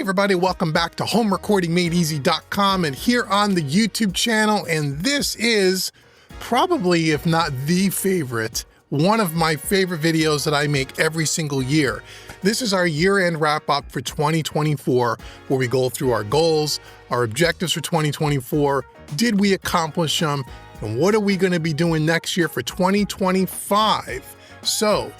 everybody, welcome back to HomeRecordingMadeEasy.com and here on the YouTube channel, and this is probably, if not the favorite, one of my favorite videos that I make every single year. This is our year-end wrap-up for 2024, where we go through our goals, our objectives for 2024, did we accomplish them, and what are we going to be doing next year for 2025. So,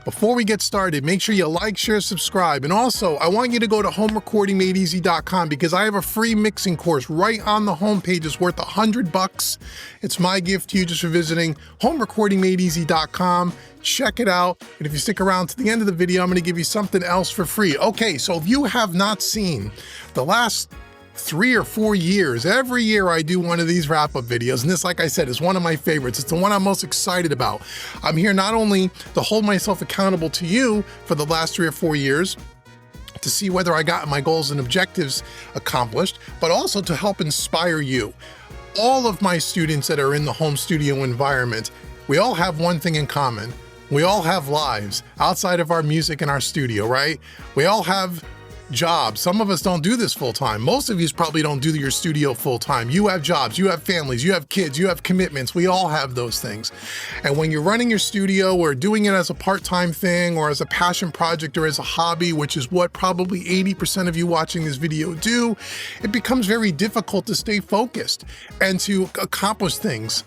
before we get started, make sure you like, share, subscribe, and also I want you to go to HomeRecordingMadeEasy.com because I have a free mixing course right on the homepage. It's worth $100. It's my gift to you just for visiting HomeRecordingMadeEasy.com. Check it out, and if you stick around to the end of the video, I'm going to give you something else for free. Okay, so if you have not seen the last 3 or 4 years, every year I do one of these wrap-up videos, and this, like I said, is one of my favorites. It's the one I'm most excited about. I'm here not only to hold myself accountable to you for the last 3 or 4 years, to see whether I got my goals and objectives accomplished, but also to help inspire you. All of my students that are in the home studio environment, we all have one thing in common. We all have lives outside of our music and our studio, right? We all have jobs. Some of us don't do this full time. Most of you probably don't do your studio full time. You have jobs, you have families, you have kids, you have commitments. We all have those things. And when you're running your studio or doing it as a part-time thing or as a passion project or as a hobby, which is what probably 80% of you watching this video do, it becomes very difficult to stay focused and to accomplish things.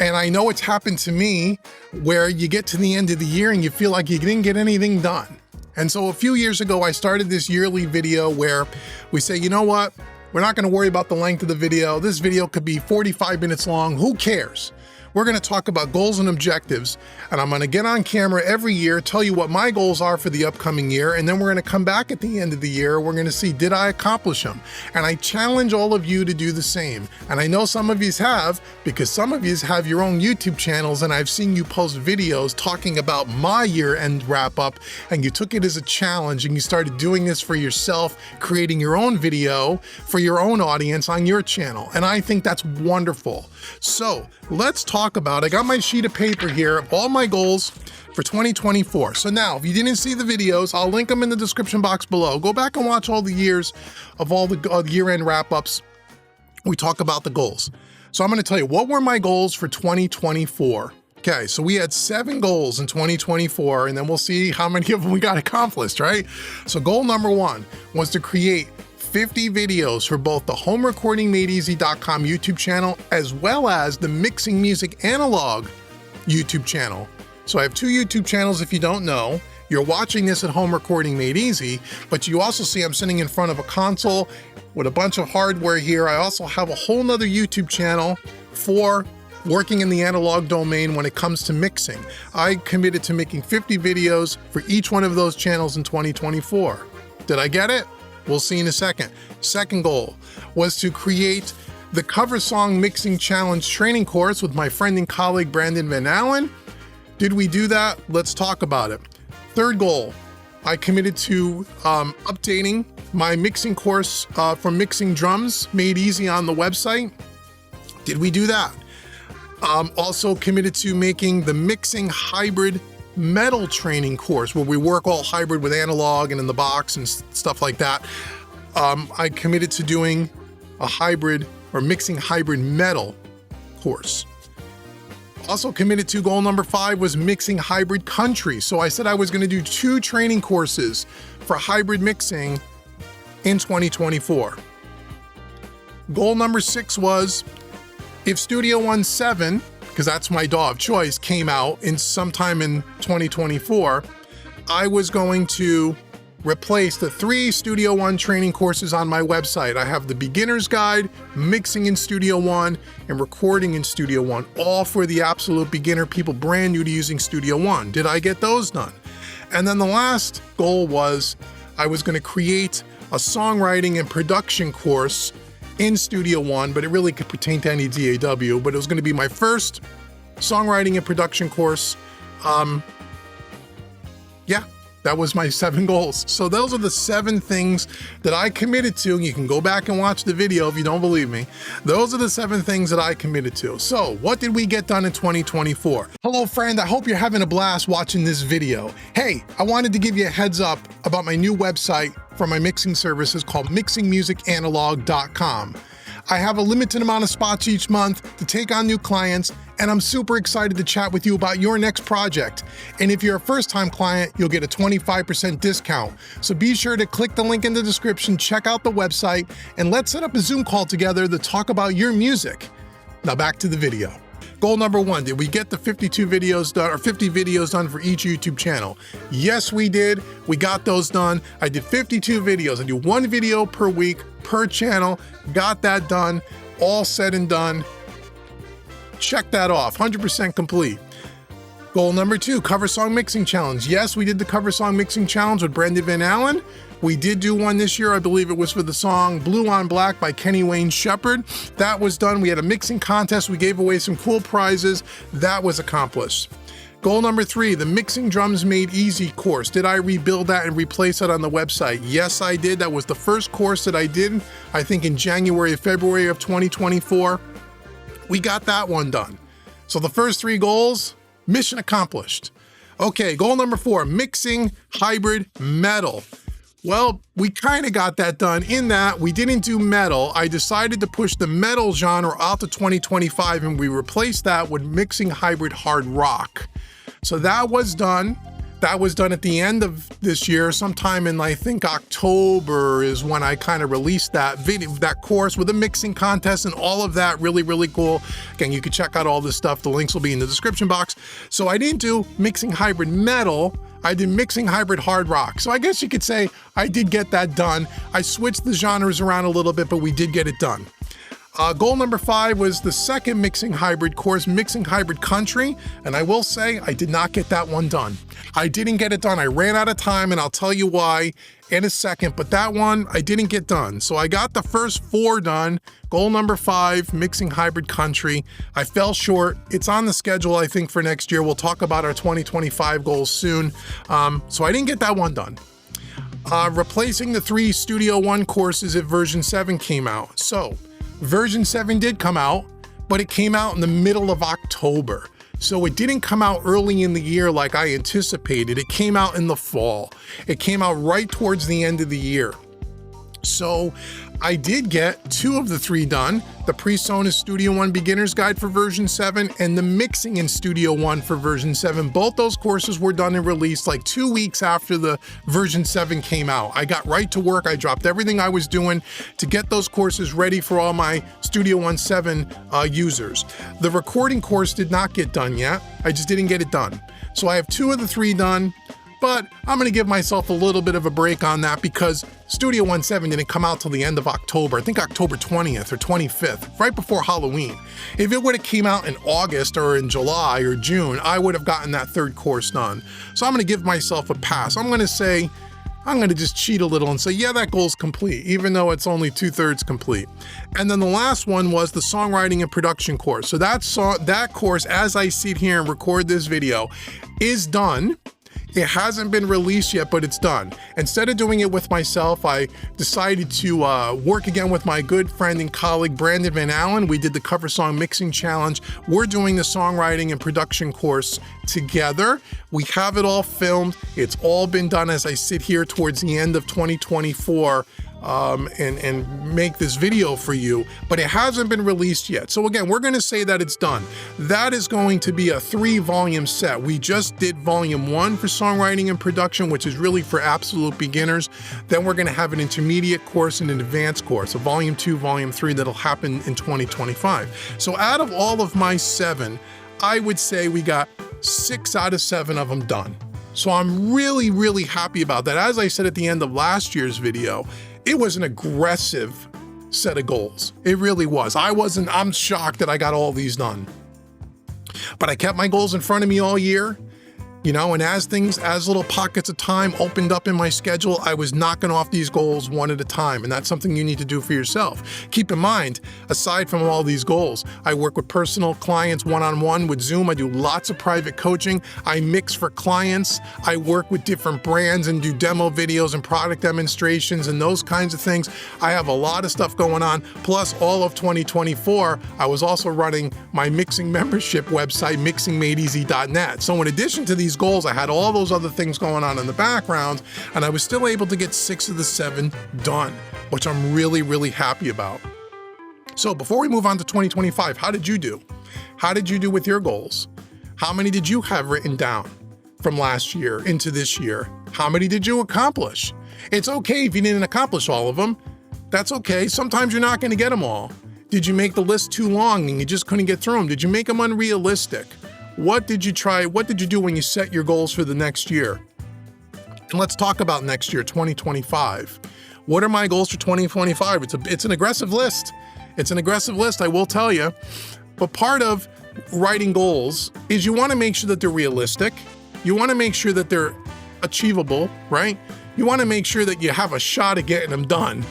And I know it's happened to me where you get to the end of the year and you feel like you didn't get anything done. And so a few years ago, I started this yearly video where we say, you know what? We're not going to worry about the length of the video. This video could be 45 minutes long. Who cares? We're going to talk about goals and objectives, and I'm going to get on camera every year, tell you what my goals are for the upcoming year, and then we're going to come back at the end of the year. We're going to see, did I accomplish them? And I challenge all of you to do the same. And I know some of you have, because some of you have your own YouTube channels, and I've seen you post videos talking about my year-end wrap-up, and you took it as a challenge, and you started doing this for yourself, creating your own video for your own audience on your channel. And I think that's wonderful. So let's talk about, I got my sheet of paper here of all my goals for 2024. So now, if you didn't see the videos, I'll link them in the description box below. Go back and watch all the years of all the year-end wrap-ups. We talk about the goals. So I'm going to tell you, what were my goals for 2024? Okay, so we had 7 goals in 2024, and then we'll see how many of them we got accomplished, right? So goal number 1 was to create 50 videos for both the HomeRecordingMadeEasy.com YouTube channel as well as the Mixing Music Analog YouTube channel. So I have 2 YouTube channels if you don't know. You're watching this at Home Recording Made Easy, but you also see I'm sitting in front of a console with a bunch of hardware here. I also have a whole nother YouTube channel for working in the analog domain when it comes to mixing. I committed to making 50 videos for each one of those channels in 2024. Did I get it? We'll see in a second. Second goal was to create the Cover Song Mixing Challenge training course with my friend and colleague Brandon Van Allen. Did we do that? Let's talk about it. Third goal, I committed to updating my mixing course for mixing drums made easy on the website. Did we do that? Also committed to making the Mixing Hybrid Metal training course where we work all hybrid with analog and in the box and stuff like that. I committed to doing a hybrid or mixing hybrid metal course. Also committed to goal number 5 was mixing hybrid country. So I said I was going to do 2 training courses for hybrid mixing in 2024. Goal number 6 was if Studio One 7, because that's my DAW of choice, came out in sometime in 2024, I was going to replace the 3 Studio One training courses on my website. I have the Beginner's Guide, Mixing in Studio One, and Recording in Studio One, all for the absolute beginner, people brand new to using Studio One. Did I get those done? And then the last goal was I was going to create a songwriting and production course in Studio One, but it really could pertain to any DAW, but it was going to be my first songwriting and production course. Yeah, That was my 7 goals. So those are the 7 things that I committed to. You can go back and watch the video if you don't believe me. Those are the 7 things that I committed to. So what did we get done in 2024? Hello, friend. I hope you're having a blast watching this video. Hey, I wanted to give you a heads up about my new website for my mixing services called mixingmusicanalog.com. I have a limited amount of spots each month to take on new clients, and I'm super excited to chat with you about your next project. And if you're a first-time client, you'll get a 25% discount. So be sure to click the link in the description, check out the website, and let's set up a Zoom call together to talk about your music. Now back to the video. Goal number 1, did we get the 52 videos done, or 50 videos done for each YouTube channel? Yes, we did. We got those done. I did 52 videos. I do 1 video per week per channel. Got that done. All said and done. Check that off. 100% complete. Goal number 2, cover song mixing challenge. Yes, we did the cover song mixing challenge with Brendan Van Allen. We did do one this year. I believe it was for the song Blue on Black by Kenny Wayne Shepherd. That was done. We had a mixing contest. We gave away some cool prizes. That was accomplished. Goal number 3, the Mixing Drums Made Easy course. Did I rebuild that and replace it on the website? Yes, I did. That was the first course that I did, I think in January or February of 2024. We got that one done. So the first 3 goals, mission accomplished. Okay, goal number 4, mixing hybrid metal. Well, we kind of got that done in that we didn't do metal. I decided to push the metal genre out to 2025, and we replaced that with mixing hybrid hard rock. So that was done. That was done at the end of this year, sometime in, I think, October is when I kind of released that video, that course with a mixing contest and all of that. Really, really cool. Again, you can check out all this stuff. The links will be in the description box. So I didn't do mixing hybrid metal. I did mixing hybrid hard rock. So I guess you could say I did get that done. I switched the genres around a little bit, but we did get it done. Goal number 5 was the second mixing hybrid course, mixing hybrid country. And I will say I did not get that one done. I didn't get it done. I ran out of time, and I'll tell you why in a second, but that one I didn't get done. So I got the first 4 done. Goal number 5, mixing hybrid country. I fell short. It's on the schedule, I think, for next year. We'll talk about our 2025 goals soon. So I didn't get that one done. Replacing the 3 Studio One courses if version 7 came out. So version 7 did come out, but it came out in the middle of October. So it didn't come out early in the year like I anticipated. It came out in the fall. It came out right towards the end of the year. So I did get 2 of the 3 done, the PreSonus Studio One Beginner's Guide for version 7 and the Mixing in Studio One for version 7. Both those courses were done and released like 2 weeks after the version 7 came out. I got right to work. I dropped everything I was doing to get those courses ready for all my Studio One 7 users. The recording course did not get done yet. I just didn't get it done. So I have 2 of the 3 done. But I'm going to give myself a little bit of a break on that because Studio One 7 didn't come out till the end of October. I think October 20th or 25th, right before Halloween. If it would have came out in August or in July or June, I would have gotten that 3rd course done. So I'm going to give myself a pass. I'm going to say, I'm going to just cheat a little and say, yeah, that goal's complete, even though it's only 2/3 complete. And then the last one was the songwriting and production course. So that course, as I sit here and record this video, is done. It hasn't been released yet, but it's done. Instead of doing it with myself, I decided to work again with my good friend and colleague, Brendan Van Allen. We did the cover song mixing challenge. We're doing the songwriting and production course together. We have it all filmed. It's all been done as I sit here towards the end of 2024 and make this video for you, but it hasn't been released yet. So again, we're going to say that it's done. That is going to be a 3-volume set. We just did volume 1 for songwriting and production, which is really for absolute beginners. Then we're going to have an intermediate course and an advanced course, a volume 2, volume 3 that'll happen in 2025. So out of all of my 7, I would say we got 6 out of 7 of them done. So I'm really, really happy about that. As I said at the end of last year's video, it was an aggressive set of goals. It really was. I'm shocked that I got all these done. But I kept my goals in front of me all year. You know, and as little pockets of time opened up in my schedule, I was knocking off these goals one at a time. And that's something you need to do for yourself. Keep in mind, aside from all these goals, I work with personal clients one-on-one with Zoom. I do lots of private coaching. I mix for clients. I work with different brands and do demo videos and product demonstrations and those kinds of things. I have a lot of stuff going on. Plus, all of 2024, I was also running my mixing membership website, mixingmadeeasy.net. So in addition to these goals, I had all those other things going on in the background, and I was still able to get 6 of the 7 done, which I'm really, really happy about. So before we move on to 2025, how did you do? How did you do with your goals? How many did you have written down from last year into this year? How many did you accomplish? It's okay if you didn't accomplish all of them. That's okay. Sometimes you're not going to get them all. Did you make the list too long and you just couldn't get through them? Did you make them unrealistic? What did you try? What did you do when you set your goals for the next year? And let's talk about next year, 2025. What are my goals for 2025? It's an aggressive list. It's an aggressive list, I will tell you. But part of writing goals is you want to make sure that they're realistic. You want to make sure that they're achievable, right? You want to make sure that you have a shot at getting them done.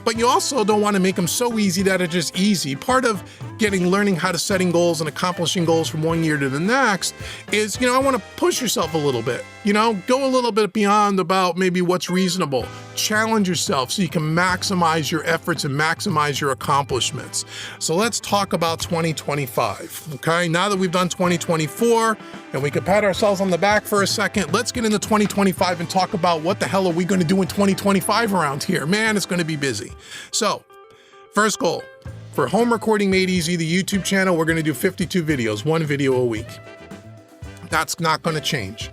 But you also don't want to make them so easy that it's just easy. Part of learning how to setting goals and accomplishing goals from one year to the next is, I want to push yourself a little bit, go a little bit beyond about maybe what's reasonable. Challenge yourself so you can maximize your efforts and maximize your accomplishments. So let's talk about 2025, okay? Now that we've done 2024 and we can pat ourselves on the back for a second, let's get into 2025 and talk about what the hell are we going to do in 2025 around here. Man, it's going to be busy. So, first goal. For Home Recording Made Easy, the YouTube channel, we're going to do 52 videos, 1 video a week. That's not going to change.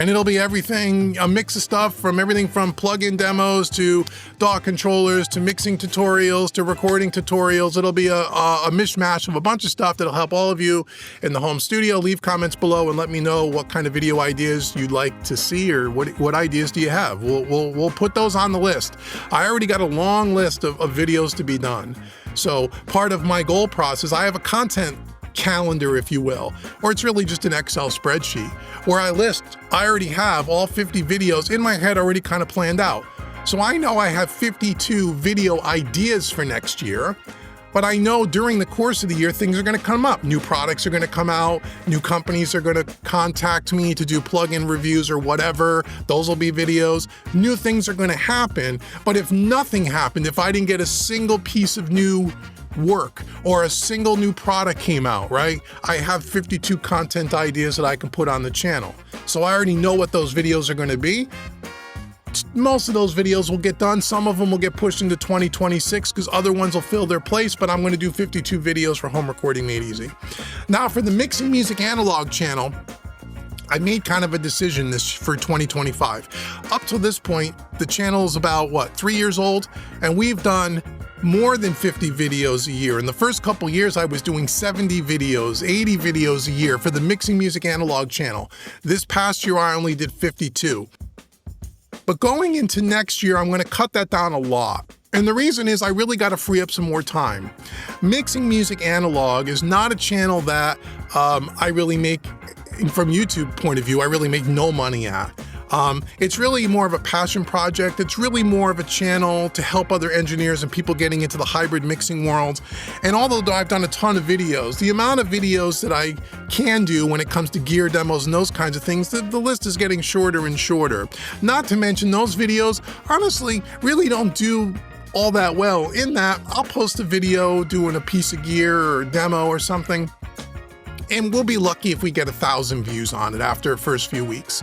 And it'll be everything, a mix of stuff from everything from plug-in demos to DAW controllers to mixing tutorials to recording tutorials. It'll be a mishmash of a bunch of stuff that'll help all of you in the home studio. Leave comments below and let me know what kind of video ideas you'd like to see or what ideas do you have. We'll put those on the list. I already got a long list of videos to be done. So part of my goal process, I have a content calendar, if you will, or it's really just an Excel spreadsheet where I already have all 50 videos in my head already kind of planned out. So I know I have 52 video ideas for next year, but I know during the course of the year, things are going to come up. New products are going to come out. New companies are going to contact me to do plugin reviews or whatever. Those will be videos. New things are going to happen. But if nothing happened, if I didn't get a single piece of new work or a single new product came out, right? I have 52 content ideas that I can put on the channel. So I already know what those videos are going to be. Most of those videos will get done. Some of them will get pushed into 2026 because other ones will fill their place, but I'm going to do 52 videos for Home Recording Made Easy. Now for the Mixing Music Analog channel, I made kind of a decision for 2025. Up to this point, the channel is about 3 years old, and we've done more than 50 videos a year. In the first couple years, I was doing 70 videos, 80 videos a year for the Mixing Music Analog channel. This past year, I only did 52. But going into next year, I'm going to cut that down a lot. And the reason is I really got to free up some more time. Mixing Music Analog is not a channel that I really make, from YouTube point of view, I really make no money at. It's really more of a passion project. It's really more of a channel to help other engineers and people getting into the hybrid mixing world. And although I've done a ton of videos, the amount of videos that I can do when it comes to gear demos and those kinds of things, the list is getting shorter and shorter. Not to mention those videos, honestly, really don't do all that well in that I'll post a video doing a piece of gear or demo or something, and we'll be lucky if we get 1,000 views on it after the first few weeks,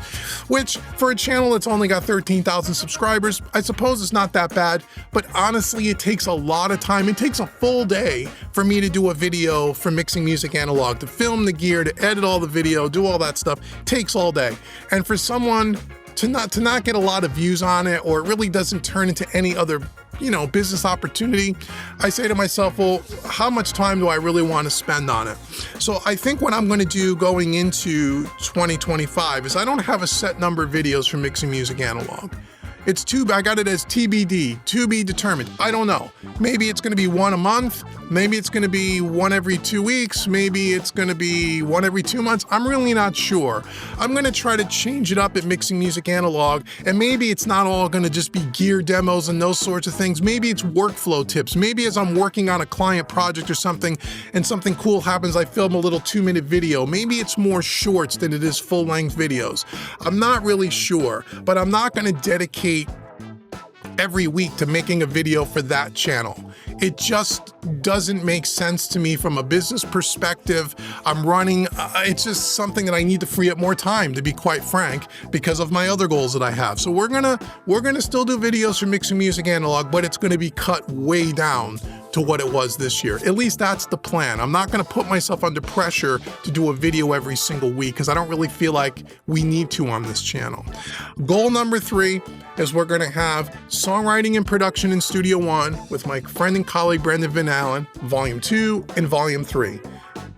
which for a channel that's only got 13,000 subscribers, I suppose it's not that bad, but honestly, it takes a lot of time. It takes a full day for me to do a video for Mixing Music Analog, to film the gear, to edit all the video, do all that stuff. It takes all day. And for someone to not get a lot of views on it, or it really doesn't turn into any other business opportunity, I say to myself, well, how much time do I really want to spend on it? So I think what I'm going to do going into 2025 is I don't have a set number of videos for Mixing Music Analog. I got it as TBD, to be determined. I don't know. Maybe it's going to be one a month. Maybe it's going to be one every 2 weeks. Maybe it's going to be one every 2 months. I'm really not sure. I'm going to try to change it up at Mixing Music Analog, and maybe it's not all going to just be gear demos and those sorts of things. Maybe it's workflow tips. Maybe as I'm working on a client project or something and something cool happens, I film a little 2-minute video. Maybe it's more shorts than it is full-length videos. I'm not really sure, but I'm not going to dedicate every week to making a video for that channel. It just doesn't make sense to me from a business perspective. I'm running, it's just something that I need to free up more time, to be quite frank, because of my other goals that I have. So we're gonna still do videos for Mixing Music Analog, but it's gonna be cut way down to what it was this year. At least that's the plan. I'm not gonna put myself under pressure to do a video every single week because I don't really feel like we need to on this channel. Goal number 3 is we're gonna have songwriting and production in Studio One with my friend and colleague Brendan Van Allen, Volume 2 and Volume 3.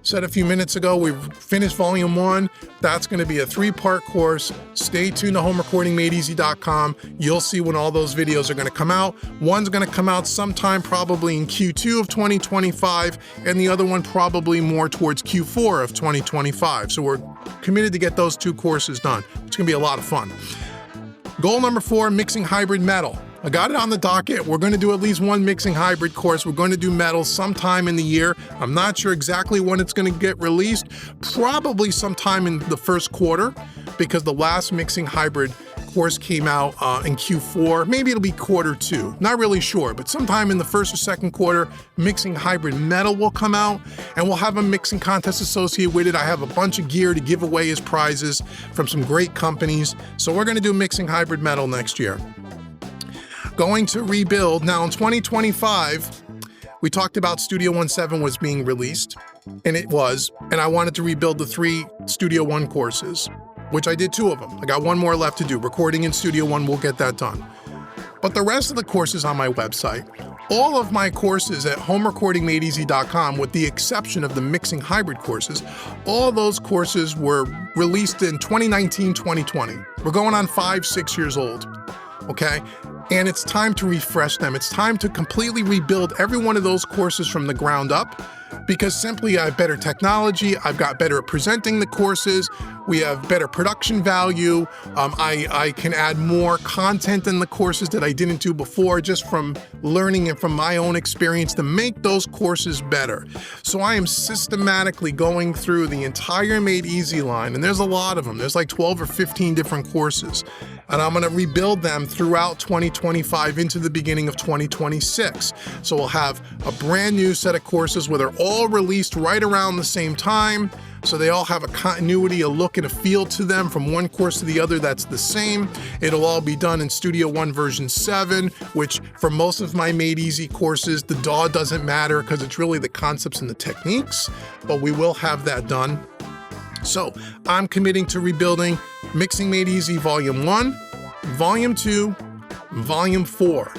Said a few minutes ago, we've finished Volume 1. That's going to be a 3-part course. Stay tuned to homerecordingmadeeasy.com. You'll see when all those videos are going to come out. One's going to come out sometime probably in Q2 of 2025, and the other one probably more towards Q4 of 2025. So we're committed to get those 2 courses done. It's going to be a lot of fun. Goal number 4, mixing hybrid metal. I got it on the docket. We're going to do at least one mixing hybrid course. We're going to do metal sometime in the year. I'm not sure exactly when it's going to get released. Probably sometime in the first quarter, because the last mixing hybrid course came out in Q4. Maybe it'll be Q2. Not really sure, but sometime in the first or second quarter, mixing hybrid metal will come out, and we'll have a mixing contest associated with it. I have a bunch of gear to give away as prizes from some great companies. So we're going to do mixing hybrid metal next year. Going to rebuild. Now in 2025, we talked about Studio One 7 was being released, and it was, and I wanted to rebuild the 3 Studio One courses, which I did 2 of them. I got 1 more left to do. Recording in Studio One, we'll get that done. But the rest of the courses on my website, all of my courses at homerecordingmadeeasy.com, with the exception of the mixing hybrid courses, all those courses were released in 2019, 2020. We're going on 5-6 years old, okay? And it's time to refresh them. It's time to completely rebuild every one of those courses from the ground up, because simply I have better technology, I've got better at presenting the courses, we have better production value, I can add more content in the courses that I didn't do before, just from learning and from my own experience to make those courses better. So I am systematically going through the entire Made Easy line, and there's a lot of them. There's like 12 or 15 different courses. And I'm gonna rebuild them throughout 2025 into the beginning of 2026. So we'll have a brand new set of courses where they're all released right around the same time. So they all have a continuity, a look and a feel to them from one course to the other that's the same. It'll all be done in Studio One version 7, which for most of my Made Easy courses, the DAW doesn't matter because it's really the concepts and the techniques, but we will have that done. So I'm committing to rebuilding Mixing Made Easy Volume 1, Volume 2, Volume 4.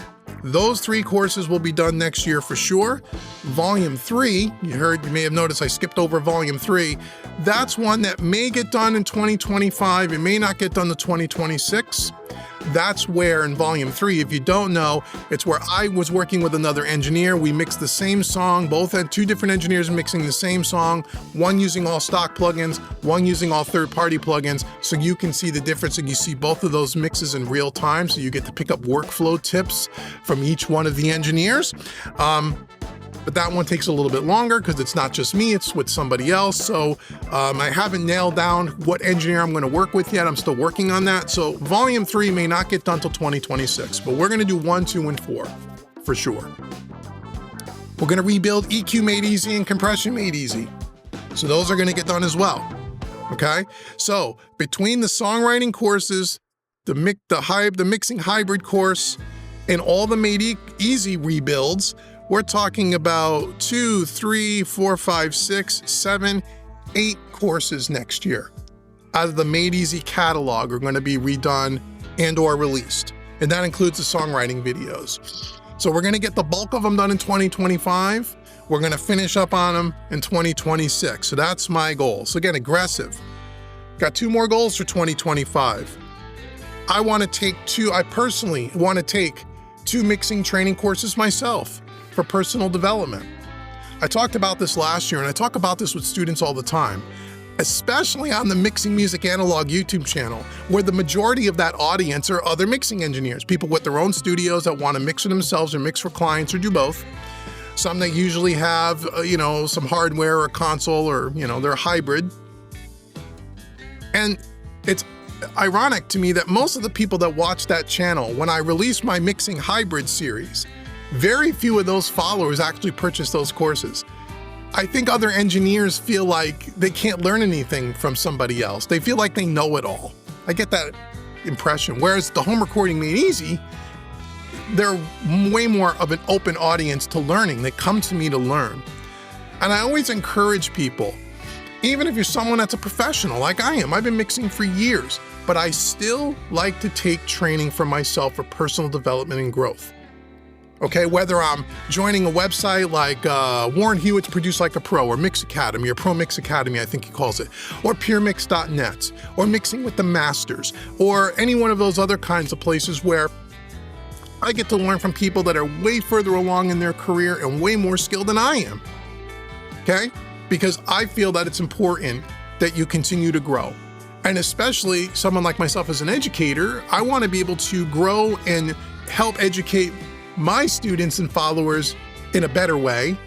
Those 3 courses will be done next year for sure. Volume 3, you may have noticed I skipped over Volume 3. That's one that may get done in 2025. It may not get done to 2026. That's where in Volume 3, if you don't know, it's where I was working with another engineer. We mixed the same song, both had 2 different engineers mixing the same song, one using all stock plugins, one using all third-party plugins, so you can see the difference and you see both of those mixes in real time, so you get to pick up workflow tips from each one of the engineers. But that one takes a little bit longer because it's not just me, it's with somebody else. So I haven't nailed down what engineer I'm going to work with yet. I'm still working on that. So Volume 3 may not get done till 2026, but we're going to do 1, 2, and 4 for sure. We're going to rebuild EQ Made Easy and Compression Made Easy. So those are going to get done as well. Okay. So between the songwriting courses, the mixing hybrid course, and all the Made Easy rebuilds, we're talking about 2, 3, 4, 5, 6, 7, 8 courses next year out of the Made Easy catalog are going to be redone and or released. And that includes the songwriting videos. So we're going to get the bulk of them done in 2025. We're going to finish up on them in 2026. So that's my goal. So again, aggressive. Got 2 more goals for 2025. I personally want to take 2 mixing training courses myself for personal development. I talked about this last year, and I talk about this with students all the time, especially on the Mixing Music Analog YouTube channel, where the majority of that audience are other mixing engineers, people with their own studios that want to mix for themselves or mix for clients or do both. Some that usually have, some hardware or console, or, they're a hybrid. And it's ironic to me that most of the people that watch that channel, when I release my Mixing Hybrid series, very few of those followers actually purchase those courses. I think other engineers feel like they can't learn anything from somebody else. They feel like they know it all. I get that impression. Whereas the Home Recording Made Easy, they're way more of an open audience to learning. They come to me to learn. And I always encourage people, even if you're someone that's a professional like I am, I've been mixing for years, but I still like to take training for myself for personal development and growth. Okay, whether I'm joining a website like Warren Hewitt's Produce Like a Pro, or Mix Academy, or Pro Mix Academy, I think he calls it, or PureMix.net, or Mixing with the Masters, or any one of those other kinds of places where I get to learn from people that are way further along in their career and way more skilled than I am. Okay? Because I feel that it's important that you continue to grow. And especially someone like myself as an educator, I want to be able to grow and help educate my students and followers in a better way.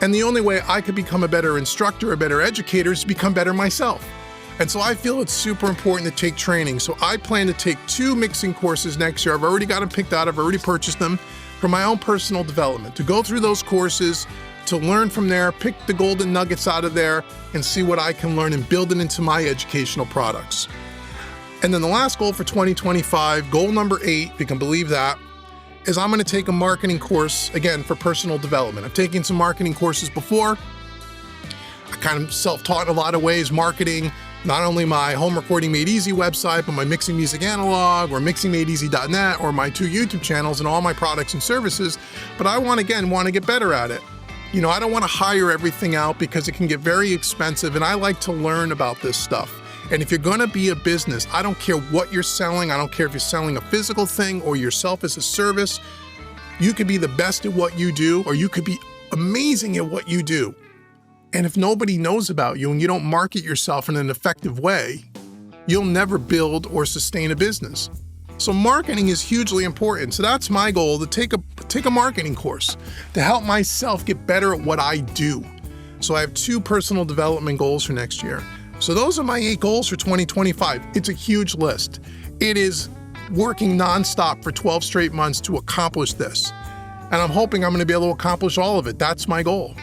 And the only way I could become a better instructor, a better educator, is to become better myself. And so I feel it's super important to take training. So I plan to take 2 mixing courses next year. I've already got them picked out. I've already purchased them for my own personal development, to go through those courses, to learn from there, pick the golden nuggets out of there, and see what I can learn and build it into my educational products. And then the last goal for 2025, goal number 8, if you can believe that, is I'm going to take a marketing course, again, for personal development. I've taken some marketing courses before. I kind of self-taught in a lot of ways, marketing not only my Home Recording Made Easy website, but my Mixing Music Analog, or MixingMadeEasy.net, or my 2 YouTube channels and all my products and services. But I want to get better at it. I don't want to hire everything out because it can get very expensive, and I like to learn about this stuff. And if you're going to be a business, I don't care what you're selling. I don't care if you're selling a physical thing or yourself as a service. You could be the best at what you do, or you could be amazing at what you do. And if nobody knows about you and you don't market yourself in an effective way, you'll never build or sustain a business. So marketing is hugely important. So that's my goal, to take a marketing course to help myself get better at what I do. So I have 2 personal development goals for next year. So those are my 8 goals for 2025. It's a huge list. It is working nonstop for 12 straight months to accomplish this. And I'm hoping I'm going to be able to accomplish all of it. That's my goal.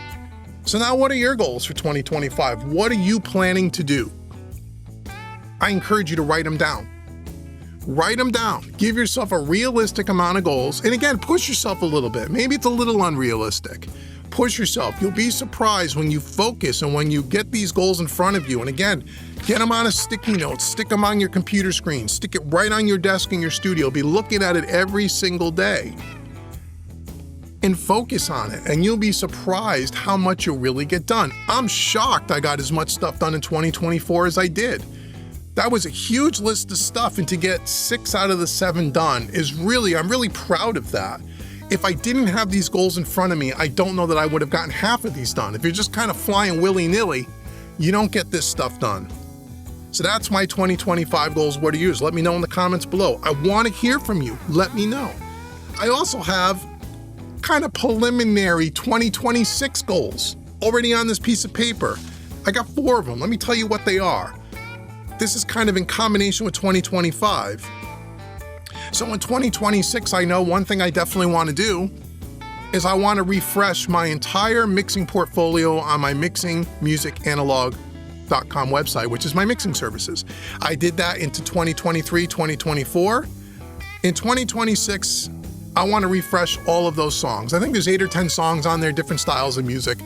So now, what are your goals for 2025? What are you planning to do? I encourage you to write them down. Write them down. Give yourself a realistic amount of goals. And again, push yourself a little bit. Maybe it's a little unrealistic. Push yourself. You'll be surprised when you focus and when you get these goals in front of you. And again, get them on a sticky note, stick them on your computer screen, stick it right on your desk in your studio. Be looking at it every single day and focus on it. And you'll be surprised how much you'll really get done. I'm shocked I got as much stuff done in 2024 as I did. That was a huge list of stuff, and to get 6 out of the 7 done I'm really proud of that. If I didn't have these goals in front of me, I don't know that I would have gotten half of these done. If you're just kind of flying willy-nilly, you don't get this stuff done. So that's my 2025 goals. What are yours? Let me know in the comments below. I want to hear from you. Let me know. I also have kind of preliminary 2026 goals already on this piece of paper. I got 4 of them. Let me tell you what they are. This is kind of in combination with 2025. So in 2026, I know one thing I definitely want to do is I want to refresh my entire mixing portfolio on my MixingMusicAnalog.com website, which is my mixing services. I did that into 2023, 2024. In 2026, I want to refresh all of those songs. I think there's 8 or 10 songs on there, different styles of music.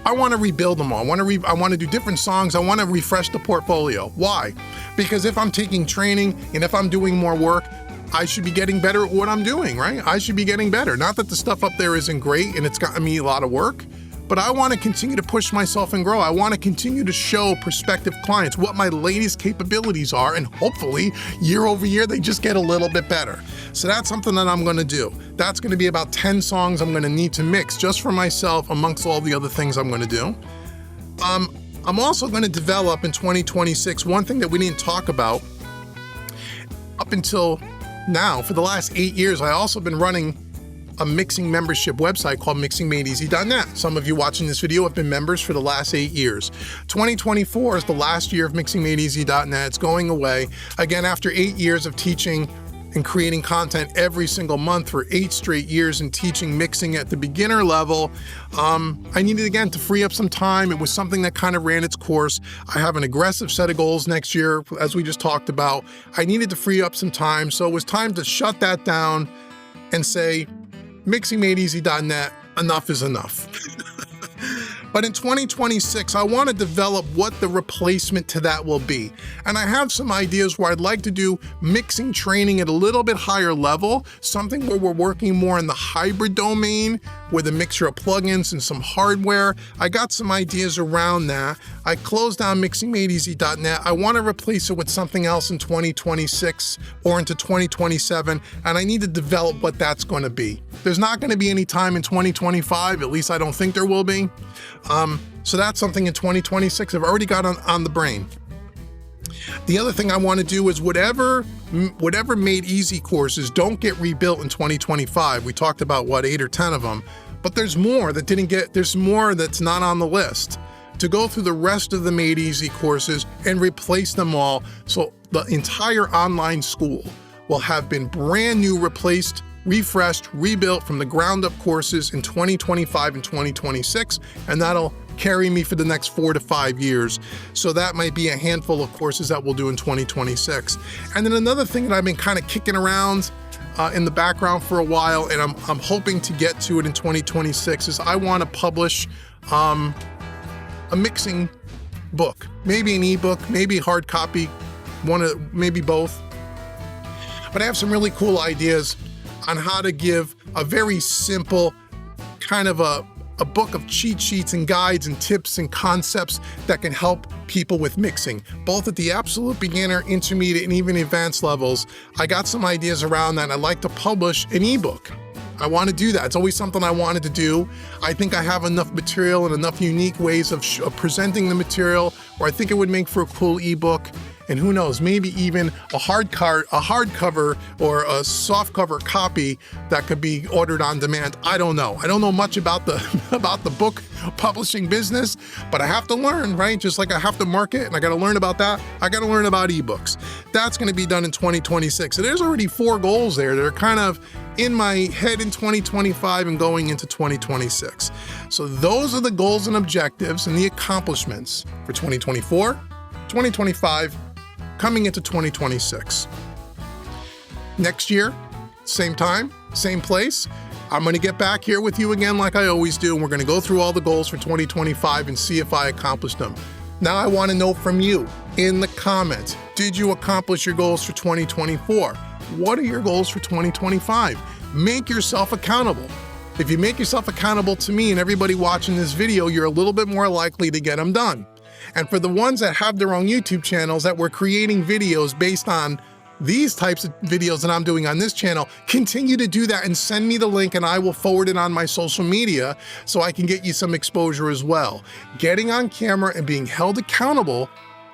I want to rebuild them all. I want to do different songs. I want to refresh the portfolio. Why? Because if I'm taking training and if I'm doing more work, I should be getting better at what I'm doing, right? I should be getting better. Not that the stuff up there isn't great and it's gotten me a lot of work, but I want to continue to push myself and grow. I want to continue to show prospective clients what my latest capabilities are, and hopefully year over year, they just get a little bit better. So that's something that I'm going to do. That's going to be about 10 songs I'm going to need to mix just for myself amongst all the other things I'm going to do. I'm also going to develop in 2026, one thing that we didn't talk about up until now. For the last 8 years, I also been running a mixing membership website called mixingmadeeasy.net. Some of you watching this video have been members for the last 8 years. 2024 is the last year of mixingmadeeasy.net. It's going away. Again, after 8 years of teaching and creating content every single month for 8 straight years and teaching mixing at the beginner level, I needed again to free up some time. It was something that kind of ran its course. I have an aggressive set of goals next year, as we just talked about. I needed to free up some time, so it was time to shut that down and say, mixingmadeeasy.net, enough is enough. But in 2026, I want to develop what the replacement to that will be. And I have some ideas where I'd like to do mixing training at a little bit higher level, something where we're working more in the hybrid domain with a mixture of plugins and some hardware. I got some ideas around that. I closed down mixingmadeeasy.net. I want to replace it with something else in 2026 or into 2027, and I need to develop what that's going to be. There's not going to be any time in 2025, at least I don't think there will be. So that's something in 2026 I've already got on the brain. The other thing I want to do is whatever Made Easy courses don't get rebuilt in 2025. We talked about 8 or 10 of them, but there's more there's more that's not on the list. To go through the rest of the Made Easy courses and replace them all, so the entire online school will have been brand new, replaced, refreshed, rebuilt from the ground up courses in 2025 and 2026, and that'll carry me for the next 4 to 5 years. So that might be a handful of courses that we'll do in 2026. And then another thing that I've been kind of kicking around in the background for a while, and I'm hoping to get to it in 2026, is I want to publish a mixing book, maybe an ebook, maybe hard copy, maybe both. But I have some really cool ideas on how to give a very simple kind of a book of cheat sheets and guides and tips and concepts that can help people with mixing, both at the absolute beginner, intermediate, and even advanced levels. I got some ideas around that, and I'd like to publish an ebook. I want to do that. It's always something I wanted to do. I think I have enough material and enough unique ways of presenting the material where I think it would make for a cool ebook. And who knows, maybe even a hardcover or a softcover copy that could be ordered on demand. I don't know. I don't know much about the book publishing business, but I have to learn, right? Just like I have to market and I got to learn about that, I got to learn about ebooks. That's going to be done in 2026. So there's already 4 goals there that are kind of in my head in 2025 and going into 2026. So those are the goals and objectives and the accomplishments for 2024, 2025, coming into 2026. Next year, same time, same place, I'm going to get back here with you again like I always do, and we're going to go through all the goals for 2025 and see if I accomplished them. Now I want to know from you in the comments, did you accomplish your goals for 2024? What are your goals for 2025? Make yourself accountable. If you make yourself accountable to me and everybody watching this video, you're a little bit more likely to get them done. And for the ones that have their own YouTube channels that were creating videos based on these types of videos that I'm doing on this channel, continue to do that and send me the link and I will forward it on my social media so I can get you some exposure as well. Getting on camera and being held accountable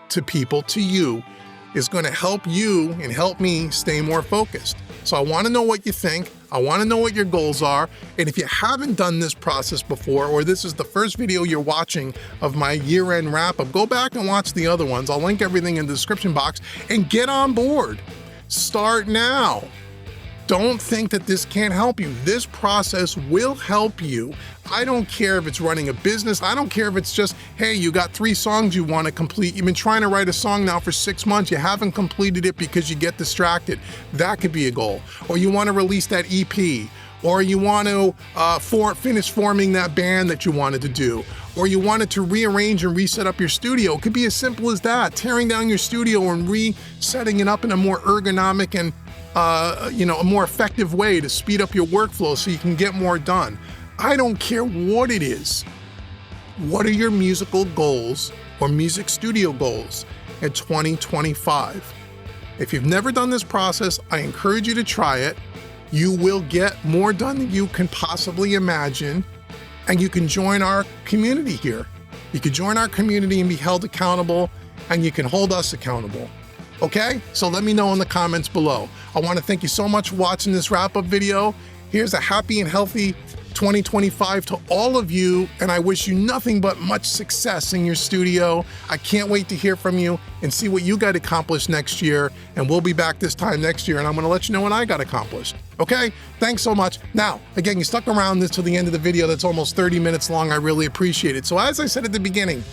to people, to you, is going to help you and help me stay more focused. So I want to know what you think. I want to know what your goals are. And if you haven't done this process before, or this is the first video you're watching of my year-end wrap-up, go back and watch the other ones. I'll link everything in the description box and get on board. Start now. Don't think that this can't help you. This process will help you. I don't care if it's running a business. I don't care if it's just, hey, you got 3 songs you want to complete. You've been trying to write a song now for 6 months. You haven't completed it because you get distracted. That could be a goal. Or you want to release that EP. Or you want to finish forming that band that you wanted to do. Or you wanted to rearrange and reset up your studio. It could be as simple as that. Tearing down your studio and resetting it up in a more ergonomic and a more effective way to speed up your workflow so you can get more done. I don't care what it is. What are your musical goals or music studio goals in 2025? If you've never done this process, I encourage you to try it. You will get more done than you can possibly imagine, and you can join our community here. You can join our community and be held accountable, and you can hold us accountable. Okay? So let me know in the comments below. I want to thank you so much for watching this wrap-up video. Here's a happy and healthy 2025 to all of you, and I wish you nothing but much success in your studio. I can't wait to hear from you and see what you got accomplished next year, and we'll be back this time next year, and I'm going to let you know what I got accomplished. Okay? Thanks so much. Now, again, you stuck around this till the end of the video. That's almost 30 minutes long. I really appreciate it. So as I said at the beginning,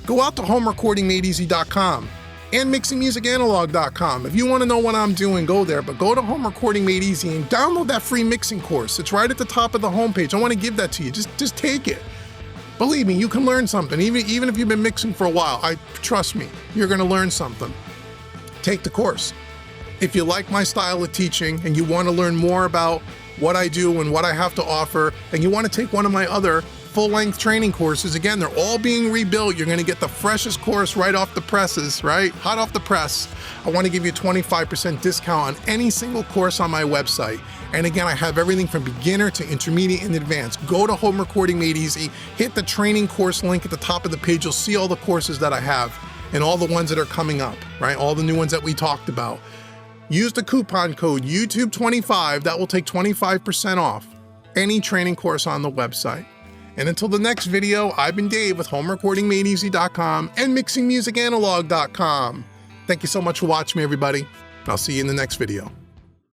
go out to homerecordingmadeeasy.com and mixingmusicanalog.com. If you want to know what I'm doing, go there, but go to Home Recording Made Easy and download that free mixing course. It's right at the top of the homepage. I want to give that to you. Just take it. Believe me, you can learn something. Even if you've been mixing for a while, trust me, you're going to learn something. Take the course. If you like my style of teaching and you want to learn more about what I do and what I have to offer, and you want to take one of my other full-length training courses, again, they're all being rebuilt. You're going to get the freshest course right off the presses, right? Hot off the press. I want to give you a 25% discount on any single course on my website. And again, I have everything from beginner to intermediate and advanced. Go to Home Recording Made Easy, hit the training course link at the top of the page. You'll see all the courses that I have and all the ones that are coming up, right? All the new ones that we talked about. Use the coupon code YouTube25. That will take 25% off any training course on the website. And until the next video, I've been Dave with HomeRecordingMadeEasy.com and MixingMusicAnalog.com. Thank you so much for watching me, everybody. I'll see you in the next video.